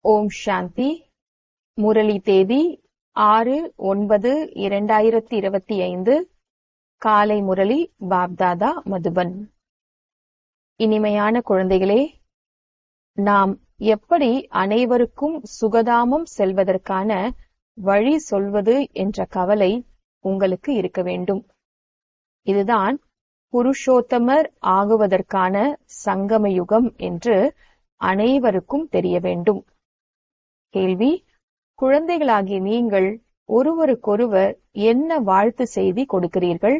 ஓம் சாந்தி. முரளி தேதி 6/9/2025. காலை முரளி பாப்தாதா மதுபன். இனிமையான குழந்தைகளே, நாம் எப்படி அனைவருக்கும் சுகதாமம் செல்வதற்கான வழி சொல்வது என்ற கவலை உங்களுக்கு இருக்க வேண்டும். இதுதான் புருஷோத்தமர் ஆகுவதற்கான சங்கம யுகம் என்று அனைவருக்கும் தெரிய வேண்டும். கேள்வி: குழந்தைகளாகிய நீங்கள் ஒருவருக்கொருவர் என்ன வாழ்த்து செய்தி கொடுக்கிறீர்கள்?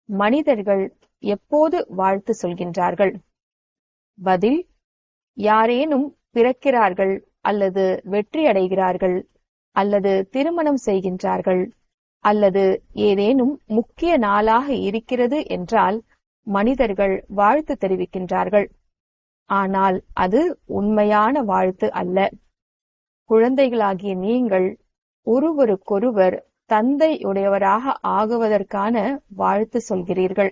மனிதர்கள் எப்போது வாழ்த்து சொல்கின்றார்கள்? பதில்: யாரேனும் பிறக்கிறார்கள் அல்லது வெற்றி அடைகிறார்கள் அல்லது திருமணம் செய்கின்றார்கள் அல்லது ஏதேனும் முக்கிய நாளாக இருக்கிறது என்றால் மனிதர்கள் வாழ்த்து தெரிவிக்கின்றார்கள். ஆனால் அது உண்மையான வாழ்த்து அல்ல. குழந்தைகளாகிய நீங்கள் ஒருவருக்கொருவர் தந்தையுடையவராக ஆகுவதற்கான வாழ்த்து சொல்கிறீர்கள்.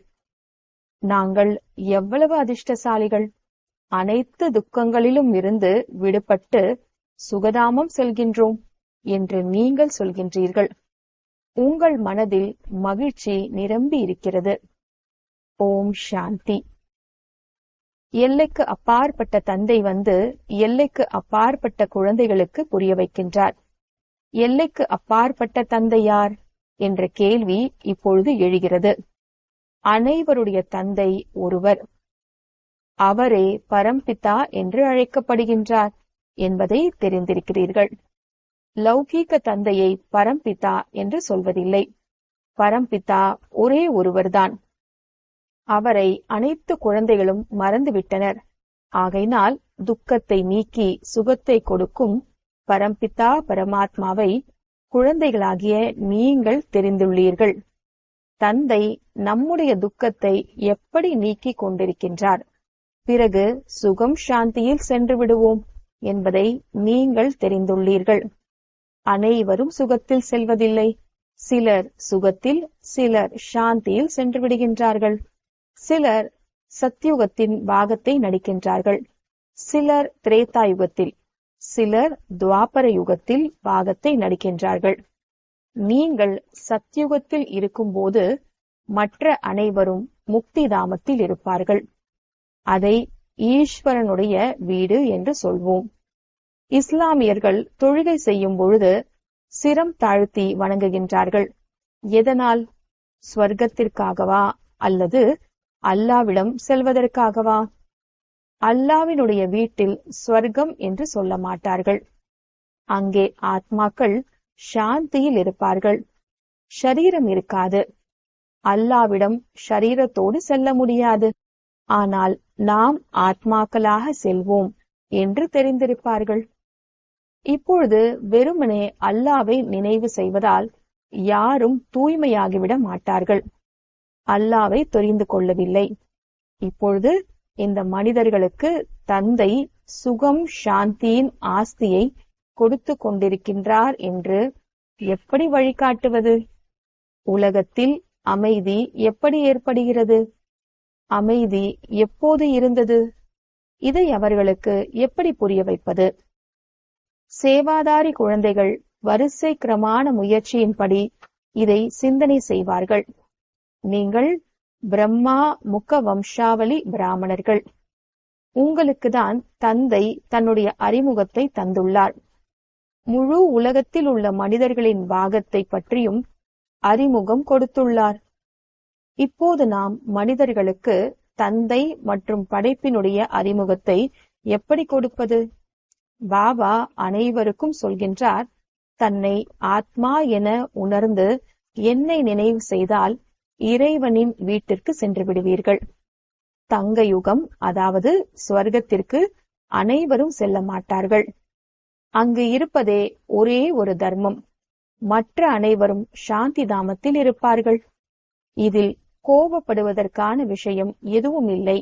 நாங்கள் எவ்வளவு அதிர்ஷ்டசாலிகள்! அனைத்து துக்கங்களிலும் இருந்து விடுபட்டு சுகதாமம் செல்கின்றோம் என்று நீங்கள் சொல்கின்றீர்கள். உங்கள் மனதில் மகிழ்ச்சி நிரம்பி இருக்கிறது. ஓம் சாந்தி. எல்லைக்கு அப்பாற்பட்ட தந்தை வந்து எல்லைக்கு அப்பாற்பட்ட குழந்தைகளுக்கு புரிய வைக்கின்றார். எல்லைக்கு அப்பாற்பட்ட தந்தை யார் என்ற கேள்வி இப்பொழுது எழுகிறது. அனைவருடைய தந்தை ஒருவர். அவரே பரம்பிதா என்று அழைக்கப்படுகின்றார் என்பதை தெரிந்திருக்கிறீர்கள். லௌகீக தந்தையை பரம்பிதா என்று சொல்வதில்லை. பரம்பிதா ஒரே ஒருவர்தான். அவரை அனைத்து குழந்தைகளும் மறந்துவிட்டனர். ஆகையினால் துக்கத்தை நீக்கி சுகத்தை கொடுக்கும் பரம்பிதா பரமாத்மாவை குழந்தைகளாகிய நீங்கள் தெரிந்துள்ளீர்கள். தந்தை நம்முடைய துக்கத்தை எப்படி நீக்கிக் கொண்டிருக்கின்றார், பிறகு சுகம் சாந்தியில் சென்று விடுவோம் என்பதை நீங்கள் தெரிந்துள்ளீர்கள். அனைவரும் சுகத்தில் செல்வதில்லை. சிலர் சுகத்தில், சிலர் சாந்தியில் சென்று விடுகின்றார்கள். சிலர் சத்யுகத்தின் பாகத்தை நடிக்கின்றார்கள். சிலர் திரேதாயுகத்தில், சிலர் துவாபர யுகத்தில் பாகத்தை நடிக்கின்றார்கள். நீங்கள் சத்யுகத்தில் இருக்கும்போது மற்ற அனைவரும் முக்தி தாமத்தில் இருப்பார்கள். அதை ஈஸ்வரனுடைய வீடு என்று சொல்வோம். இஸ்லாமியர்கள் தொழுகை செய்யும் பொழுது சிரம் தாழ்த்தி வணங்குகின்றார்கள். எதனால்? ஸ்வர்க்கத்திற்காகவா அல்லது அல்லாவிடம் செல்வதற்காகவா? அல்லாவினுடைய வீட்டில் ஸ்வர்க்கம் என்று சொல்ல மாட்டார்கள். அங்கே ஆத்மாக்கள் சாந்தியில் இருப்பார்கள். ஷரீரம் இருக்காது. அல்லாவிடம் ஷரீரத்தோடு செல்ல முடியாது. ஆனால் நாம் ஆத்மாக்களாக செல்வோம் என்று தெரிந்திருப்பார்கள். இப்பொழுது வெறுமனே அல்லாவை நினைவு செய்வதால் யாரும் தூய்மையாகிவிட மாட்டார்கள். அல்லாவை தெரிந்து கொள்ளவில்லை. இப்பொழுது இந்த மனிதர்களுக்கு தந்தை சுகம் சாந்தியின் ஆஸ்தியை கொடுத்து கொண்டிருக்கின்றார் என்று எப்படி வழிகாட்டுவது? உலகத்தில் அமைதி எப்படி ஏற்படுகிறது? அமைதி எப்போது இருந்தது? இதை அவர்களுக்கு எப்படி புரிய வைப்பது? சேவாதாரி குழந்தைகள் வரிசை கிரமான முயற்சியின்படி இதை சிந்தனை செய்வார்கள். நீங்கள் பிரம்மா முக வம்சாவளி பிராமணர்கள். உங்களுக்குதான் தந்தை தன்னுடைய அறிமுகத்தை தந்துள்ளார். முழு உலகத்தில் உள்ள மனிதர்களின் பாகத்தை பற்றியும் அறிமுகம் கொடுத்துள்ளார். இப்போது நாம் மனிதர்களுக்கு தந்தை மற்றும் படைப்பினுடைய அறிமுகத்தை எப்படி கொடுப்பது? பாபா அனைவருக்கும் சொல்கின்றார், தன்னை ஆத்மா என உணர்ந்து என்னை நினைவு செய்தால் இறைவனின் வீட்டிற்கு சென்று விடுவீர்கள். தங்க யுகம், அதாவது ஸ்வர்க்கத்திற்கு அனைவரும் செல்ல மாட்டார்கள். அங்கு இருப்பதே ஒரே ஒரு தர்மம். மற்ற அனைவரும் சாந்தி தாமத்தில் இருப்பார்கள். இதில் கோபப்படுவதற்கான விஷயம் எதுவும் இல்லை.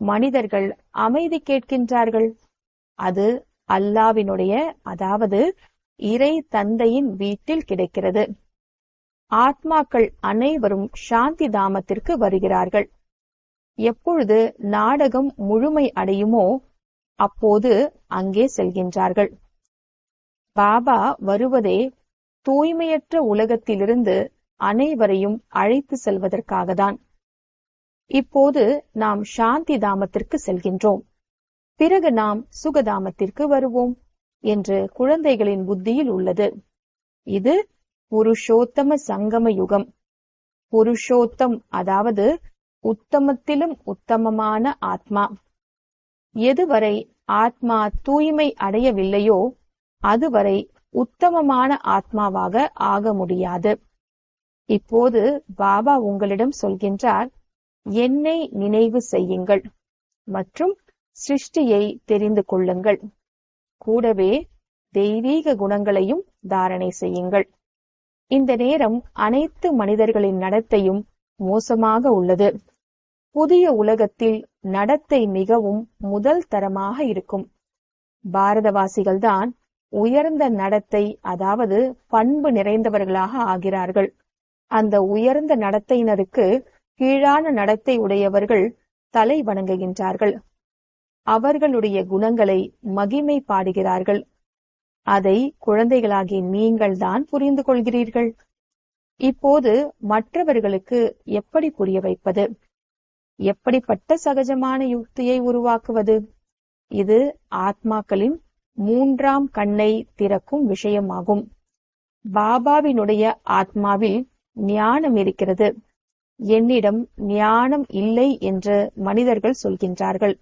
மனிதர்கள் அமைதி கேட்கின்றார்கள். அது அல்லாவினுடைய, அதாவது இறை தந்தையின் வீட்டில் கிடைக்கிறது. ஆத்மாக்கள் அனைவரும் சாந்தி தாமத்திற்கு வருகிறார்கள். எப்பொழுது நாடகம் முழுமை அடையுமோ அப்போது அங்கே செல்கின்றார்கள். பாபா வருவதே தூய்மையற்ற உலகத்திலிருந்து அனைவரையும் அழைத்து செல்வதற்காகத்தான். இப்போது நாம் சாந்தி தாமத்திற்கு செல்கின்றோம், பிறகு நாம் சுகதாமத்திற்கு வருவோம் என்று குழந்தைகளின் புத்தியில் உள்ளது. இது புருஷோத்தம சங்கம யுகம். புருஷோத்தம் அதாவது உத்தமத்திலும் உத்தமமான ஆத்மா. எதுவரை ஆத்மா தூய்மை அடையவில்லையோ அதுவரை உத்தமமான ஆத்மாவாக ஆக முடியாது. இப்போது பாபா உங்களிடம் சொல்கின்றார், என்னை நினைவு செய்யுங்கள் மற்றும் சிருஷ்டியை தெரிந்து கொள்ளுங்கள். கூடவே தெய்வீக குணங்களையும் தாரணை செய்யுங்கள். இந்த நேரம் அனைத்து மனிதர்களின் நடத்தையும் மோசமாக உள்ளது. புதிய உலகத்தில் நடத்தை மிகவும் முதல் தரமாக இருக்கும். பாரதவாசிகள்தான் உயர்ந்த நடத்தை அதாவது பண்பு நிறைந்தவர்களாக ஆகிறார்கள். அந்த உயர்ந்த நடத்தையினருக்கு கீழான நடத்தை உடையவர்கள் தலை வணங்குகின்றார்கள். அவர்களுடைய குணங்களை மகிமை பாடுகிறார்கள். அதை குழந்தைகளாகிய நீங்கள் தான் புரிந்து கொள்கிறீர்கள். இப்போது மற்றவர்களுக்கு எப்படி புரிய வைப்பது? எப்படிப்பட்ட சகஜமான யுக்தியை உருவாக்குவது? இது ஆத்மாக்களின் மூன்றாம் கண்ணை திறக்கும் விஷயமாகும். பாபாவினுடைய ஆத்மாவில் ஞானம் இருக்கிறது. என்னிடம் ஞானம் இல்லை என்று மனிதர்கள் சொல்கின்றார்கள்.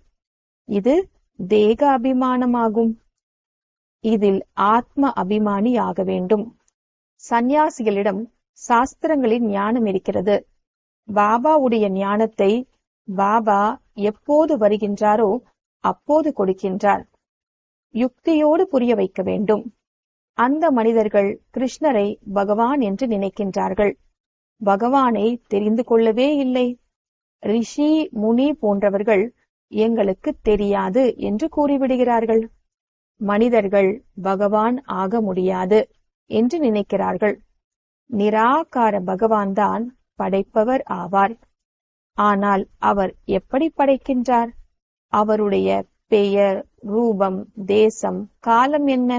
இது தேக அபிமானமாகும். இதில் ஆத்ம அபிமானி ஆக வேண்டும். சந்நியாசிகளிடம் சாஸ்திரங்களின் ஞானம் இருக்கிறது. பாபாவுடைய ஞானத்தை பாபா எப்போது வருகின்றாரோ அப்போது கொடுக்கின்றார். யுக்தியோடு புரிய வைக்க வேண்டும். அந்த மனிதர்கள் கிருஷ்ணரை பகவான் என்று நினைக்கின்றார்கள். பகவானை தெரிந்து கொள்ளவே இல்லை. ரிஷி முனி போன்றவர்கள் எங்களுக்கு தெரியாது என்று கூறிவிடுகிறார்கள். மனிதர்கள் பகவான் ஆக முடியாது என்று நினைக்கிறார்கள். நிராகார பகவான் தான் படைப்பவர் ஆவார். ஆனால் அவர் எப்படி படைக்கின்றார்? அவருடைய பெயர், ரூபம், தேசம், காலம் என்ன?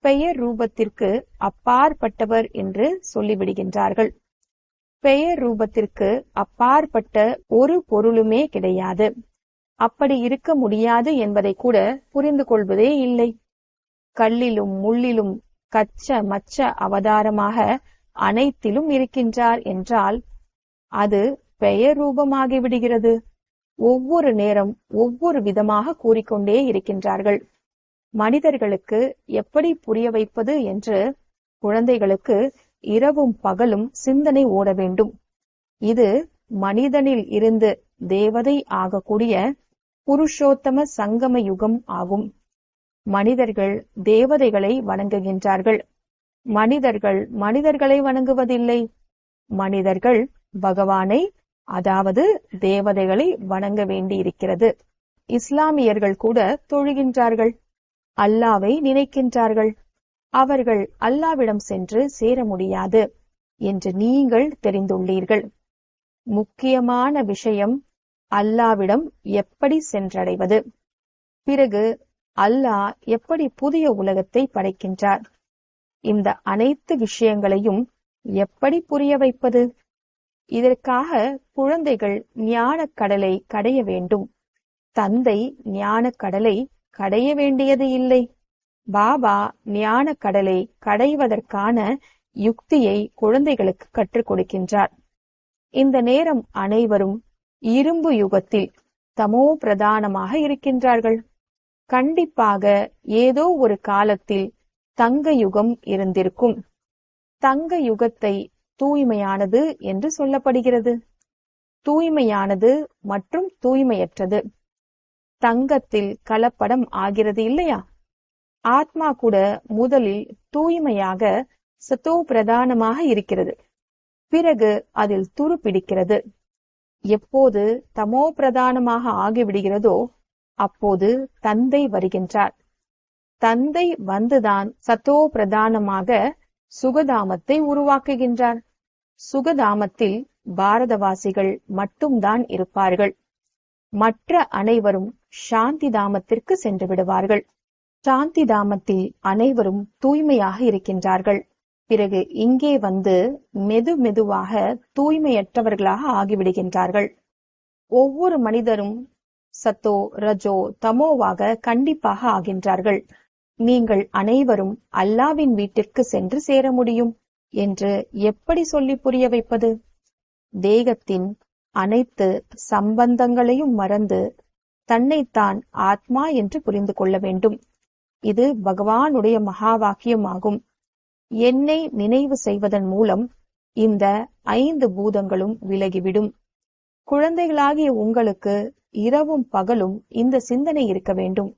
பெயர் ரூபத்திற்கு அப்பாற்பட்டவர் என்று சொல்லிவிடுகின்றார்கள். பெயர் ரூபத்திற்கு அப்பாற்பட்ட ஒரு பொருளுமே கிடையாது. அப்படி இருக்க முடியாது என்பதை கூட புரிந்து கொள்வதே இல்லை. கல்லிலும் முள்ளிலும் கச்ச மச்ச அவதாரமாக அனைத்திலும் இருக்கின்றார் என்றால் அது பெயர் ரூபமாகிவிடுகிறது. ஒவ்வொரு நேரம் ஒவ்வொரு விதமாக கூறிக்கொண்டே இருக்கின்றார்கள். மனிதர்களுக்கு எப்படி புரிய வைப்பது என்று குழந்தைகளுக்கு இரவும் பகலும் சிந்தனை ஓட வேண்டும். இது மனிதனில் இருந்து தேவதை ஆகக்கூடிய புருஷோத்தம சங்கம யுகம் ஆகும். மனிதர்கள் தேவதைகளை வணங்குகின்றார்கள். மனிதர்கள் மனிதர்களை வணங்குவதில்லை. மனிதர்கள் பகவானை அதாவது தேவதைகளை வணங்க வேண்டியிருக்கிறது. இஸ்லாமியர்கள் கூட தொழுகின்றார்கள். அல்லாவை நினைக்கின்றார்கள். அவர்கள் அல்லாவிடம் சென்று சேர முடியாது என்று நீங்கள் தெரிந்துள்ளீர்கள். முக்கியமான விஷயம் அல்லாவிடம் எப்படி சென்றடைவது. பிறகு அல்லாஹ் எப்படி புதிய உலகத்தை படைக்கின்றார்? இந்த அனைத்து விஷயங்களையும் எப்படி புரிய வைப்பது? இதற்காக குழந்தைகள் ஞானக் கடலை கடைய வேண்டும். தந்தை ஞானக் கடலை கடைய வேண்டியது இல்லை. பாபா ஞானக் கடலை கடைவதற்கான யுக்தியை குழந்தைகளுக்கு கற்றுக் கொடுக்கின்றார். இந்த நேரம் அனைவரும் இரும்பு யுகத்தில் தமோ பிரதானமாக இருக்கின்றார்கள். கண்டிப்பாக ஏதோ ஒரு காலத்தில் தங்க யுகம் இருந்திருக்கும். தங்க யுகத்தை தூய்மையானது என்று சொல்லப்படுகிறது. தூய்மையானது மற்றும் தூய்மையற்றது. தங்கத்தில் கலப்படம் ஆகிறது இல்லையா? ஆத்மா கூட முதலில் தூய்மையாக சத்தோ பிரதானமாக இருக்கிறது. பிறகு அதில் துரு பிடிக்கிறது. எப்போது தமோ பிரதானமாக ஆகிவிடுகிறதோ அப்போது தந்தை வருகின்றார். தந்தை வந்துதான் சத்தோ பிரதானமாக சுகதாமத்தை உருவாக்குகின்றார். சுகதாமத்தில் பாரதவாசிகள் மட்டும்தான் இருப்பார்கள். மற்ற அனைவரும் சாந்தி தாமத்திற்கு சென்று விடுவார்கள். சாந்தி தாமத்தில் அனைவரும் தூய்மையாக இருக்கின்றார்கள். பிறகு இங்கே வந்து மெதுவாக தூய்மையற்றவர்களாக ஆகிவிடுகின்றார்கள். ஒவ்வொரு மனிதரும் சத்தோ ரஜோ தமோவாக கண்டிப்பாக ஆகின்றார்கள். நீங்கள் அனைவரும் அல்லாவின் வீட்டிற்கு சென்று சேர முடியும் என்று எப்படி சொல்லி புரிய வைப்பது? தேகத்தின் அனைத்து சம்பந்தங்களையும் மறந்து தன்னைத்தான் ஆத்மா என்று புரிந்து கொள்ள வேண்டும். இது பகவானுடைய மகா வாக்கியமாகும். என்னை நினைவு செய்வதன் மூலம் இந்த 5 பூதங்களும் விலகிவிடும். குழந்தைகளாகிய உங்களுக்கு இரவும் பகலும் இந்த சிந்தனை இருக்க வேண்டும்.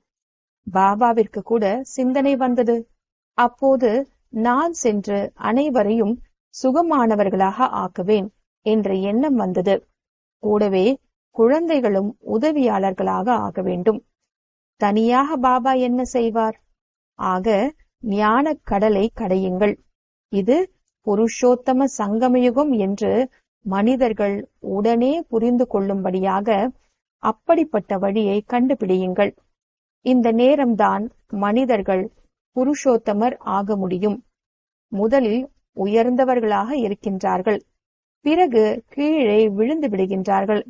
பாபாவிற்கு கூட சிந்தனை வந்தது. அப்போது நான் சென்று அனைவரையும் சுகமானவர்களாக ஆக்குவேன் என்ற எண்ணம் வந்தது. கூடவே குழந்தைகளும் உதவியாளர்களாக ஆக வேண்டும். தனியாக பாபா என்ன செய்வார்? ஆக ஞான கடலை கடையுங்கள். இது புருஷோத்தம சங்கமயுகம் என்று மனிதர்கள் உடனே புரிந்து கொள்ளும்படியாக அப்படிப்பட்ட வழியை கண்டுபிடியுங்கள். இந்த நேரம்தான் மனிதர்கள் புருஷோத்தமர் ஆக முடியும். முதலில் உயர்ந்தவர்களாக இருக்கின்றார்கள், பிறகு கீழே விழுந்து விடுகின்றார்கள்.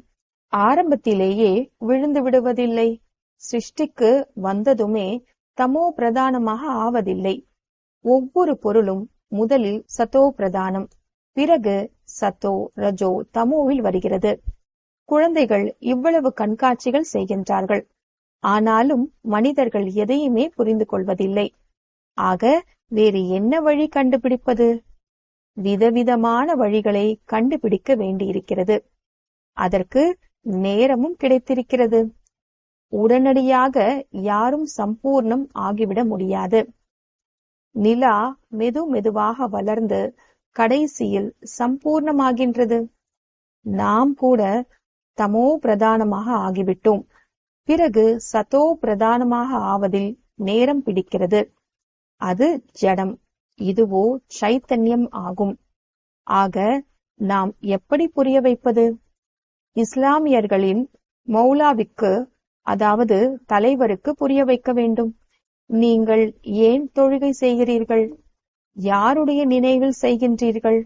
ஆரம்பத்திலேயே விழுந்து விடுவதில்லை. சிருஷ்டிக்கு வந்ததுமே தமோ பிரதானமாக ஆவதில்லை. ஒவ்வொரு பொருளும் முதலில் சத்தோ பிரதானம், பிறகு சத்தோ ரஜோ தமோவில் வருகிறது. குழந்தைகள் இவ்வளவு கண்காட்சிகள் செய்கின்றார்கள். ஆனாலும் மனிதர்கள் எதையுமே புரிந்து கொள்வதில்லை. ஆக வேறு என்ன வழி கண்டுபிடிப்பது? விதவிதமான வழிகளை கண்டுபிடிக்க வேண்டியிருக்கிறது. அதற்கு நேரமும் கிடைத்திருக்கிறது. உடனடியாக யாரும் சம்பூர்ணம் ஆகிவிட முடியாது. நிலா மெதுவாக வளர்ந்து கடைசியில் சம்பூர்ணமாகின்றது. நாம் கூட தமோ பிரதானமாக ஆகிவிட்டோம். பிறகு சத்தோ பிரதானமாக ஆவதில் நேரம் பிடிக்கிறது. அது ஜடம், இதுவோ சைத்தன்யம் ஆகும். ஆக நாம் எப்படி புரிய வைப்பது? இஸ்லாமியர்களின் மௌலாவிக்கு, அதாவது தலைவருக்கு புரிய வைக்க வேண்டும். நீங்கள் ஏன் தொழுகை செய்கிறீர்கள்? யாருடைய நினைவில் செய்கின்றீர்கள்?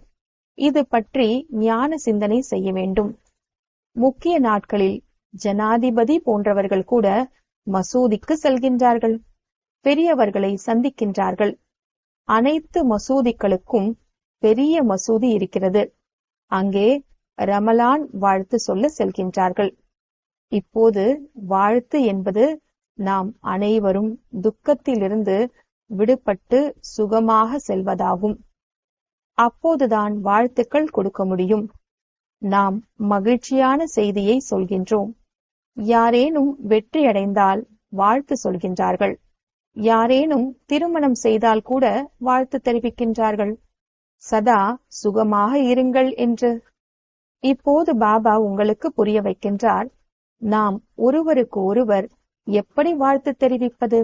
இது பற்றி ஞான சிந்தனை செய்ய வேண்டும். முக்கிய நாட்களில் ஜனாதிபதி போன்றவர்கள் கூட மசூதிக்கு செல்கின்றார்கள், பெரியவர்களை சந்திக்கின்றார்கள். அனைத்து மசூதிகளுக்கும் பெரிய மசூதி இருக்கிறது. அங்கே ரமலான் வாழ்த்து சொல்ல செல்கின்றார்கள். இப்போது வாழ்த்து என்பது நாம் அனைவரும் துக்கத்திலிருந்து விடுபட்டு சுகமாக செல்வதாகும். அப்போதுதான் வாழ்த்துக்கள் கொடுக்க முடியும். நாம் மகிழ்ச்சியான செய்தியை சொல்கின்றோம். யாரேனும் வெற்றியடைந்தால் வாழ்த்து சொல்கின்றார்கள். யாரேனும் திருமணம் செய்தால் கூட வாழ்த்து தெரிவிக்கின்றார்கள். சதா சுகமாக இருங்கள் என்று. இப்போது பாபா உங்களுக்கு புரிய வைக்கின்றார், நாம் ஒருவருக்கு ஒருவர் எப்படி வாழ்த்து தெரிவிப்பது?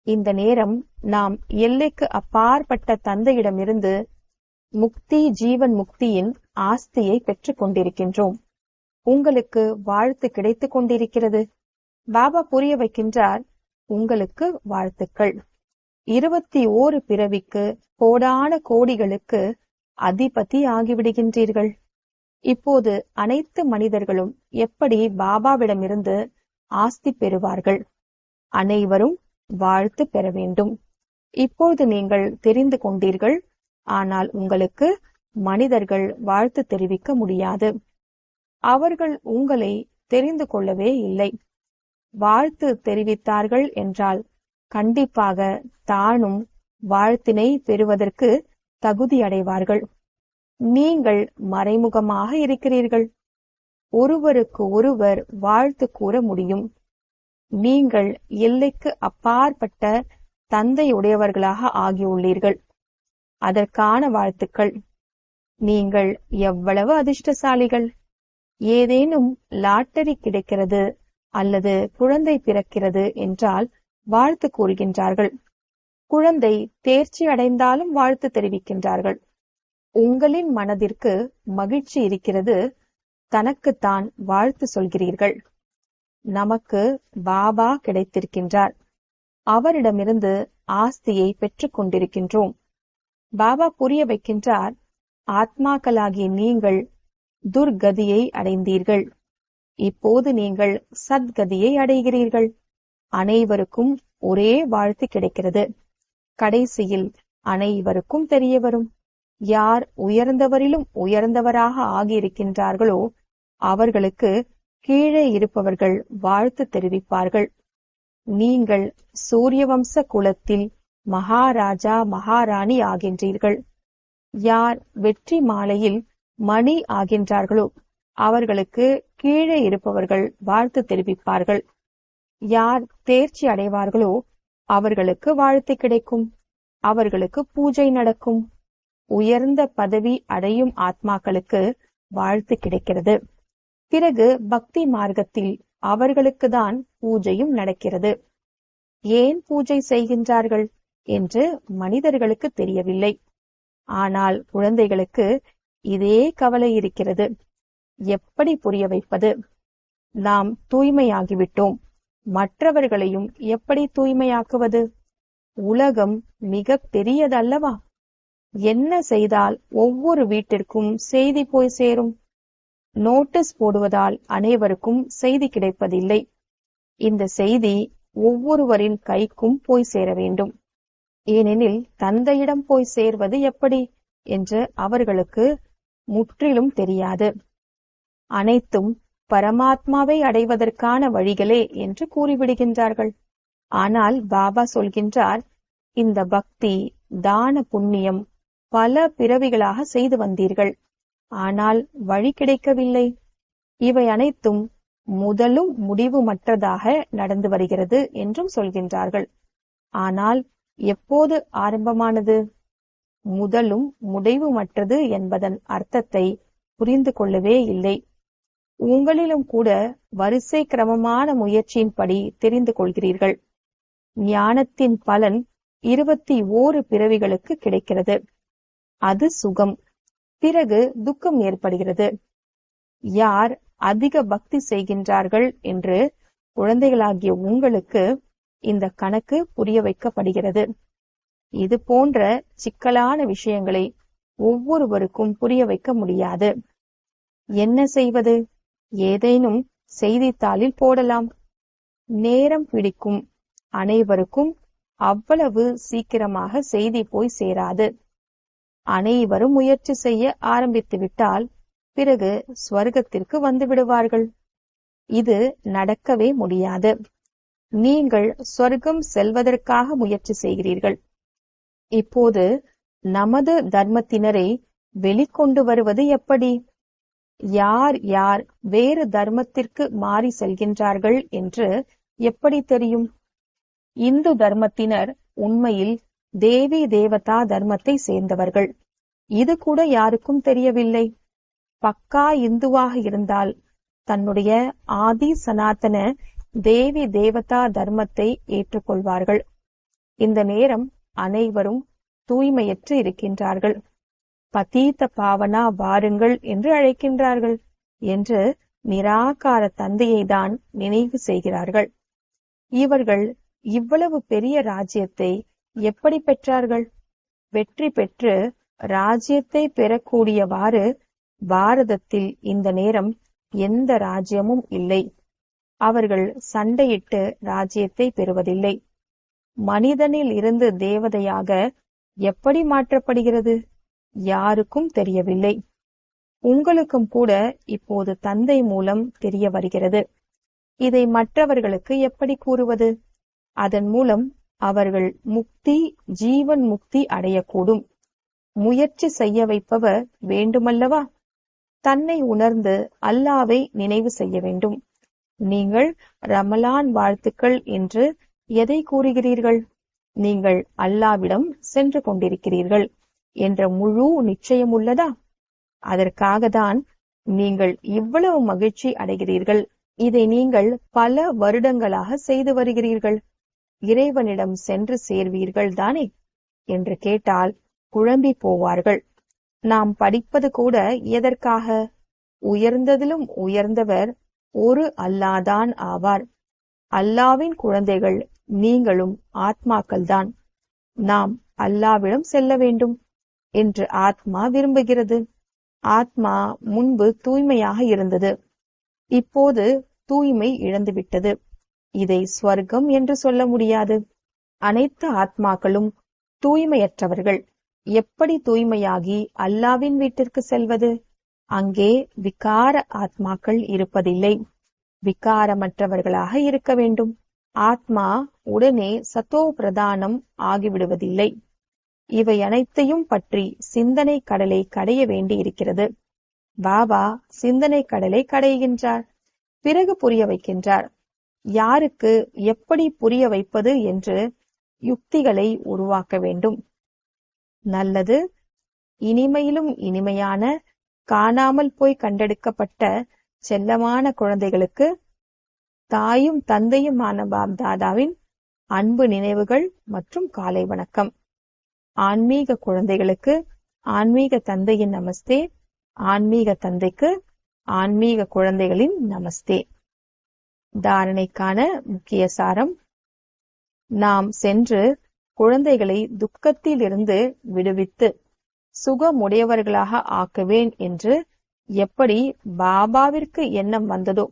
இந்த நேரம் நாம் எல்லைக்கு அப்பாற்பட்ட தந்தையிடமிருந்து முக்தி, ஜீவன் முக்தியின் ஆஸ்தியை பெற்றுக் கொண்டிருக்கின்றோம். உங்களுக்கு வாழ்த்து கிடைத்துக் கொண்டிருக்கிறது. பாபா புரிய வைக்கின்றார், உங்களுக்கு வாழ்த்துக்கள். 21 பிறவிக்கு கோடான கோடிகளுக்கு அதிபதி ஆகிவிடுகின்றீர்கள். இப்போது அனைத்து மனிதர்களும் எப்படி பாபாவிடமிருந்து ஆஸ்தி பெறுவார்கள்? அனைவரும் வாழ்த்து பெற வேண்டும். இப்போது நீங்கள் தெரிந்து கொண்டீர்கள். ஆனால் உங்களுக்கு மனிதர்கள் வாழ்த்து தெரிவிக்க முடியாது. அவர்கள் உங்களை தெரிந்து கொள்ளவே இல்லை. வாழ்த்து தெரிவித்தார்கள் என்றால் கண்டிப்பாக தானும் வாழ்த்தினை பெறுவதற்கு தகுதி அடைவார்கள். நீங்கள் மறைமுகமாக இருக்கிறீர்கள். ஒருவருக்கு ஒருவர் வாழ்த்து கூற முடியும். நீங்கள் எல்லைக்கு அப்பாற்பட்ட தந்தையுடையவர்களாக ஆகியுள்ளீர்கள். அதற்கான வாழ்த்துக்கள். நீங்கள் எவ்வளவு அதிர்ஷ்டசாலிகள்! ஏதேனும் லாட்டரி கிடைக்கிறது அல்லது குழந்தை பிறக்கிறது என்றால் வாழ்த்து கூறுகின்றார்கள். குழந்தை தேர்ச்சி அடைந்தாலும் வாழ்த்து தெரிவிக்கின்றார்கள். உங்களின் மனதிற்கு மகிழ்ச்சி இருக்கிறது, தனக்குத்தான் வாழ்த்து சொல்கிறீர்கள். நமக்கு பாபா கிடைத்திருக்கின்றார். அவரிடமிருந்து ஆஸ்தியை பெற்றுக் கொண்டிருக்கின்றோம். பாபா புரிய வைக்கின்றார், ஆத்மாக்களாகிய நீங்கள் துர்கதியை அடைந்தீர்கள். இப்போது நீங்கள் சத்கதியை அடைகிறீர்கள். அனைவருக்கும் ஒரே வாழ்த்து கிடைக்கிறது. கடைசியில் அனைவருக்கும் தெரிய வரும், யார் உயர்ந்தவரிலும் உயர்ந்தவராக ஆகியிருக்கின்றார்களோ அவர்களுக்கு கீழே இருப்பவர்கள் வாழ்த்து தெரிவிப்பார்கள். நீங்கள் சூரியவம்ச குலத்தில் மகாராஜா மகாராணி ஆகின்றீர்கள். யார் வெற்றி மாலையில் மணி ஆகின்றார்களோ அவர்களுக்கு கீழே இருப்பவர்கள் வாழ்த்து தெரிவிப்பார்கள். யார் தேர்ச்சி அடைவார்களோ அவர்களுக்கு வாழ்த்து கிடைக்கும். அவர்களுக்கு பூஜை நடக்கும். உயர்ந்த பதவி அடையும் ஆத்மாக்களுக்கு வாழ்த்து கிடைக்கிறது. பிறகு பக்தி மார்க்கத்தில் அவர்களுக்கு தான் பூஜையும் நடக்கிறது. ஏன் பூஜை செய்கின்றார்கள் என்று மனிதர்களுக்கு தெரியவில்லை. ஆனால் குழந்தைகளுக்கு இதே கவலை இருக்கிறது. எப்படி புரிய வைப்பது? நாம் தூய்மையாகிவிட்டோம், மற்றவர்களையும் எப்படி தூய்மையாக்குவது? உலகம் மிக பெரியதல்லவா? என்ன செய்தால் ஒவ்வொரு வீட்டிற்கும் செய்தி போய் சேரும்? நோட்டீஸ் போடுவதால் அனைவருக்கும் செய்தி கிடைப்பதில்லை. இந்த செய்தி ஒவ்வொருவரின் கைக்கும் போய் சேர வேண்டும். ஏனெனில் தந்தையிடம் போய் சேர்வது எப்படி என்று அவர்களுக்கு முற்றிலும் தெரியாது. அனைத்தும் பரமாத்மாவை அடைவதற்கான வழிகளே என்று கூறிவிடுகின்றார்கள். ஆனால் பாபா சொல்கின்றார், இந்த பக்தி, தான, புண்ணியம் பல பிறவிகளாக செய்து வந்தீர்கள். ஆனால் வழி கிடைக்கவில்லை. இவை அனைத்தும் முதலும் முடிவுமற்றதாக நடந்து வருகிறது என்றும் சொல்கின்றார்கள். ஆனால் எப்போது ஆரம்பமானது? முதலும் முடிவுமற்றது என்பதன் அர்த்தத்தை புரிந்து கொள்ளவே இல்லை. உங்களிலும் கூட வரிசை கிரமமான முயற்சியின்படி தெரிந்து கொள்கிறீர்கள். ஞானத்தின் பலன் 21 பிறவிகளுக்கு கிடைக்கிறது. அது சுகம். பிறகு துக்கம் ஏற்படுகிறது. யார் அதிக பக்தி செய்கின்றார்கள் என்று குழந்தைகளாகிய உங்களுக்கு இந்த கணக்கு புரிய வைக்கப்படுகிறது. இது போன்ற சிக்கலான விஷயங்களை ஒவ்வொருவருக்கும் புரிய வைக்க முடியாது. என்ன செய்வது? ஏதேனும் செய்தித்தாளில் போடலாம். நேரம் பிடிக்கும். அனைவருக்கும் அவ்வளவு சீக்கிரமாக செய்தி போய் சேராது. அனைவரும் முயற்சி செய்ய ஆரம்பித்து விட்டால் பிறகு ஸ்வர்க்கத்திற்கு வந்து விடுவார்கள். இது நடக்கவே முடியாது. நீங்கள் சொர்க்கம் செல்வதற்காக முயற்சி செய்கிறீர்கள். இப்போது நமது தர்மத்தினரை வெளிக்கொண்டு வருவது எப்படி? யார் யார் வேறு தர்மத்திற்கு மாறி செல்கின்றார்கள் என்று எப்படி தெரியும்? இந்து தர்மத்தினர் உண்மையில் தேவி தேவதா தர்மத்தை சேர்ந்தவர்கள். இது கூட யாருக்கும் தெரியவில்லை. பக்கா இந்துவாக இருந்தால் தன்னுடைய ஆதி சனாதன தேவி தேவதா தர்மத்தை ஏற்றுக்கொள்வார்கள். இந்த நேரம் அனைவரும் தூய்மையற்று இருக்கின்றார்கள். பதீத பாவனா வாருங்கள் என்று அழைக்கின்றார்கள் என்று நிராகார தந்தையை தான் நினைவு செய்கிறார்கள். இவர்கள் இவ்வளவு பெரிய ராஜ்யத்தை எப்படி பெற்றார்கள்? வெற்றி பெற்று ராஜ்யத்தை பெறக்கூடியவாறு பாரதத்தில் இந்த நேரம் எந்த ராஜ்யமும் இல்லை. அவர்கள் சண்டையிட்டு ராஜ்யத்தை பெறுவதில்லை. மனிதனில் இருந்து தேவதையாக எப்படி மாற்றப்படுகிறது? யாருக்கும் தெரியவில்லை. உங்களுக்கும் கூட இப்போது தந்தை மூலம் தெரிய வருகிறது. இதை மற்றவர்களுக்கு எப்படி கூறுவது? அதன் மூலம் அவர்கள் முக்தி, ஜீவன் முக்தி அடையக்கூடும். முயற்சி செய்ய வைப்பவர் வேண்டுமல்லவா? தன்னை உணர்ந்து அல்லாவை நினைவு செய்ய வேண்டும். நீங்கள் ரமலான் வாழ்த்துக்கள் என்று எதை கூறுகிறீர்கள்? நீங்கள் அல்லாவிடம் சென்று கொண்டிருக்கிறீர்கள் என்ற முழு நிச்சயம் உள்ளதா? அதற்காக தான் நீங்கள் இவ்வளவு மகிழ்ச்சி அடைகிறீர்கள். இதை நீங்கள் பல வருடங்களாக செய்து வருகிறீர்கள். இறைவனிடம் சென்று சேர்வீர்கள் தானே என்று கேட்டால் குழம்பி போவார்கள். நாம் படிப்பது கூட எதற்காக? உயர்ந்ததிலும் உயர்ந்தவர் ஒரு அல்லாதான் ஆவார். அல்லாவின் குழந்தைகள் நீங்களும் ஆத்மாக்கள்தான். நாம் அல்லாவிடம் செல்ல வேண்டும் என்று ஆத்மா விரும்புகிறது. ஆத்மா முன்பு தூய்மையாக இருந்தது, இப்போது தூய்மை இழந்துவிட்டது. இதை ஸ்வர்க்கம் என்று சொல்ல முடியாது. அனைத்து ஆத்மாக்களும் தூய்மையற்றவர்கள். எப்படி தூய்மையாகி அல்லாவின் வீட்டிற்கு செல்வது? அங்கே விகார ஆத்மாக்கள் இருப்பதில்லை. விகாரமற்றவர்களாக இருக்க வேண்டும். ஆத்மா உடனே சத்தோ பிரதானம் ஆகிவிடுவதில்லை. இவை அனைத்தையும் பற்றி சிந்தனை கடலை கடைய வேண்டி இருக்கிறது. பாபா சிந்தனை கடலை கடைகின்றார், பிறகு புரிய வைக்கின்றார். யாருக்கு எப்படி புரிய வைப்பது என்று யுக்திகளை உருவாக்க வேண்டும். நல்லது. இனிமையிலும் இனிமையான காணாமல் போய் கண்டெடுக்கப்பட்ட செல்லமான குழந்தைகளுக்கு தாயும் தந்தையுமான பாப்தாதாவின் அன்பு நினைவுகள் மற்றும் காலை வணக்கம். ஆன்மீக குழந்தைகளுக்கு ஆன்மீக தந்தையின் நமஸ்தே, ஆன்மீக தந்தைக்கு ஆன்மீக குழந்தைகளின் நமஸ்தே. தாரணைக்கான முக்கிய சாரம்: நாம் சென்று குழந்தைகளை துக்கத்தில் இருந்து விடுவித்து சுகமுடையவர்களாக ஆக்குவேன் என்று எப்படி பாபாவிற்கு எண்ணம் வந்ததோ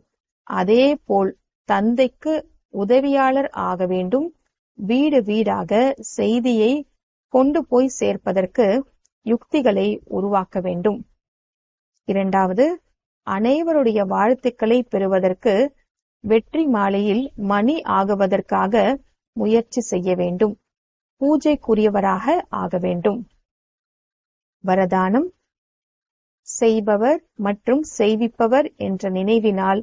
அதே போல் தந்தைக்கு உதவியாளர் ஆக வேண்டும். வீடு வீடாக செய்தியை கொண்டு போய் சேர்ப்பதற்கு யுக்திகளை உருவாக்க வேண்டும். இரண்டாவது, அனைவருடைய வாழ்த்துக்களை பெறுவதற்கு வெற்றி மாலையில் மணி ஆகுவதற்காக முயற்சி செய்ய வேண்டும். பூஜைக்குரியவராக ஆக வேண்டும். வரதானம்: செய்பவர் மற்றும் செய்விப்பவர் என்ற நினைவினால்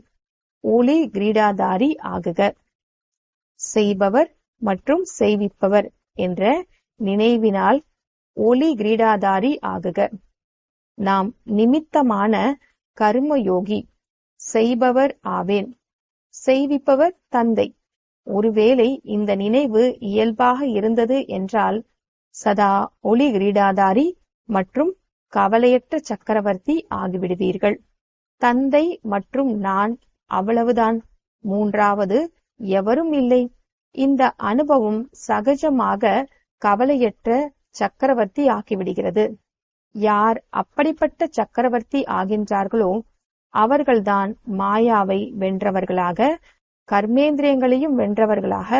ஒளி கிரீடாதாரி ஆகுக. செய்பவர் மற்றும் செய்விப்பவர் என்ற நினைவினால் ஒளி கிரீடாதாரி ஆகுக. நாம் நிமித்தமான கர்மயோகி. செய்பவர் ஆவேன், செய்விப்பவர் தந்தை. ஒருவேளை இந்த நினைவு இயல்பாக இருந்தது என்றால் சதா ஒளி கிரீடாதாரி மற்றும் கவலையற்ற சக்கரவர்த்தி ஆகிவிடுவீர்கள். தந்தை மற்றும் நான், அவ்வளவுதான். மூன்றாவது எவரும் இல்லை. இந்த அனுபவம் சகஜமாக கவலையற்ற சக்கரவர்த்தி ஆக்கிவிடுகிறது. யார் அப்படிப்பட்ட சக்கரவர்த்தி ஆகின்றார்களோ அவர்கள்தான் மாயாவை வென்றவர்களாக, கர்மேந்திரியங்களையும் வென்றவர்களாக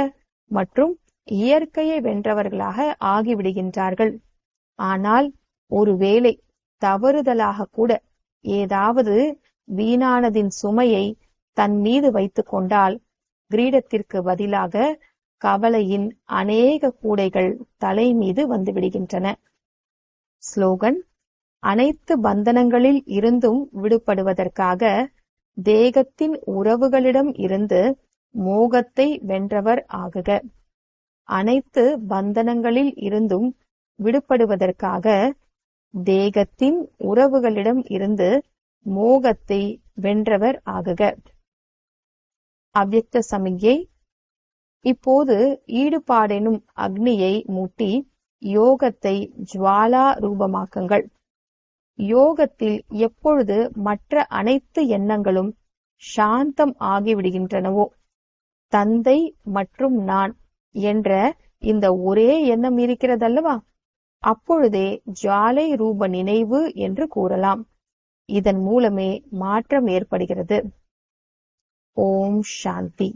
மற்றும் இயற்கையை வென்றவர்களாக ஆகிவிடுகின்றார்கள். ஆனால் ஒருவேளை தவறுதலாக கூட ஏதாவது வீணானதின் சுமையை தன் மீது வைத்துக் கொண்டால் கிரீடத்திற்கு பதிலாக கவலையின் அநேக கூடைகள் தலை மீது வந்துவிடுகின்றன. ஸ்லோகன்: அனைத்து பந்தனங்களில் இருந்தும் விடுபடுவதற்காக தேகத்தின் உறவுகளிடம் இருந்து மோகத்தை வென்றவர் ஆகுக. அனைத்து பந்தனங்களில் இருந்தும் விடுபடுவதற்காக தேகத்தின் உறவுகளிடம் இருந்து மோகத்தை வென்றவர் ஆகுக. அவ்யக்த சமிக்ஞை: இப்போது ஈடுபாடெனும் அக்னியை மூட்டி யோகத்தை ஜுவாலா ரூபமாக்குங்கள். யோகத்தில் எப்பொழுது மற்ற அனைத்து எண்ணங்களும் சாந்தம் ஆகிவிடுகின்றனவோ, தந்தை மற்றும் நான் என்ற இந்த ஒரே எண்ணம் இருக்கிறதல்லவா, அப்பொழுதே ஜுவாலை ரூப நினைவு என்று கூறலாம். இதன் மூலமே மாற்றம் ஏற்படுகிறது. ஓம் சாந்தி.